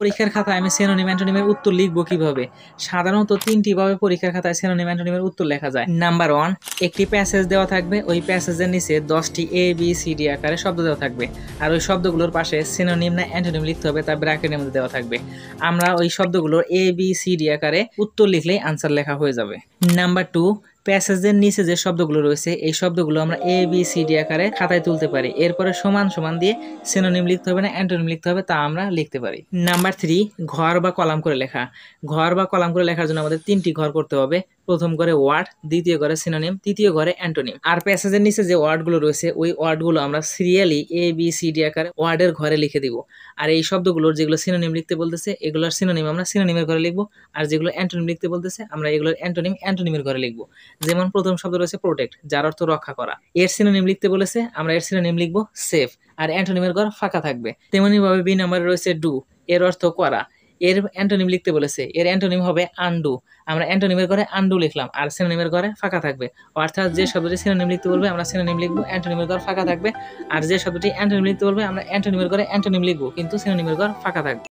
পরীক্ষার খাতায় আমি সিনোনিম অ্যান্টোনিমের উত্তর লিখবো কিভাবে? সাধারণত ৩টি ভাবে পরীক্ষার খাতায় সিনোনিম অ্যান্টোনিমের উত্তর লেখা যায়। নাম্বার 1, একটি প্যাসেজ দেওয়া থাকবে, ওই প্যাসেজের নিচে 10টি ABCD আকারে শব্দ দেওয়া থাকবে, আর ওই শব্দগুলোর পাশে সিনোনিম না অ্যান্টোনিম লিখতে হবে, তা ব্র্যাকেটের মধ্যে দেওয়া থাকবে। আমরা ওই শব্দগুলোর ABCD আকারে উত্তর লিখলেই আনসার লেখা হয়ে যাবে। নাম্বার 2, প্যাসেজের নিচে যে শব্দগুলো রয়েছে এই শব্দগুলো আমরা ABCD আকারে খাতায় তুলতে পারি, এরপরে সমান সমান দিয়ে সিনোনিম লিখতে হবে না অ্যান্টোনিম লিখতে হবে তা আমরা লিখতে পারি। নাম্বার 3, ঘর বা কলাম করে লেখা। ঘর বা কলাম করে লেখার জন্য আমাদের 3টি ঘর করতে হবে। প্রথম ঘরে ওয়ার্ড, দ্বিতীয় ঘরে সিনোনিম, তৃতীয় ঘরে অ্যান্টোনিম। আর প্যাসেজের নিচে যে ওয়ার্ডগুলো রয়েছে ওই ওয়ার্ডগুলো আমরা সিরিয়ালি ABCD আকারে ওয়ার্ডের ঘরে লিখে দিব। আর এই শব্দগুলোর যেগুলো সিনোনিম লিখতে বলতেছে এগুলোর সিনোনিম আমরা সিনোনিমের ঘরে লিখবো, আর যেগুলো অ্যান্টোনিম লিখতে বলতেছে আমরা এগুলোর অ্যান্টোনিম অ্যান্টোনিমের ঘরে লিখবো। যেমন প্রথম শব্দ রয়েছে প্রোটেক্ট, যার অর্থ রক্ষা করা, এর সিনোনিম লিখতে বলেছে আমরা এর সিনোনিম লিখবো সেফ, আর অ্যান্টোনিমের ঘর ফাঁকা থাকবে। তেমনি ভাবে বি নম্বরে রয়েছে ডু, এর অর্থ করা, এর অ্যান্টোনিম লিখতে বলেছে, এর অ্যান্টোনিম হবে আনডু, আমরা অ্যান্টোনিমের ঘরে আনডু লিখলাম, আর সিনোনিমের ঘরে ফাঁকা থাকবে। অর্থাৎ যে শব্দটি সিনোনিম লিখতে বলবে আমরা সিনোনিম লিখবো, অ্যান্টোনিমের ঘর ফাঁকা থাকবে, আর যে শব্দটি অ্যান্টোনিম লিখতে বলবে আমরা অ্যান্টোনিমের ঘরে অ্যান্টোনিম লিখবো কিন্তু সিনোনিমের ঘর ফাঁকা থাকবে।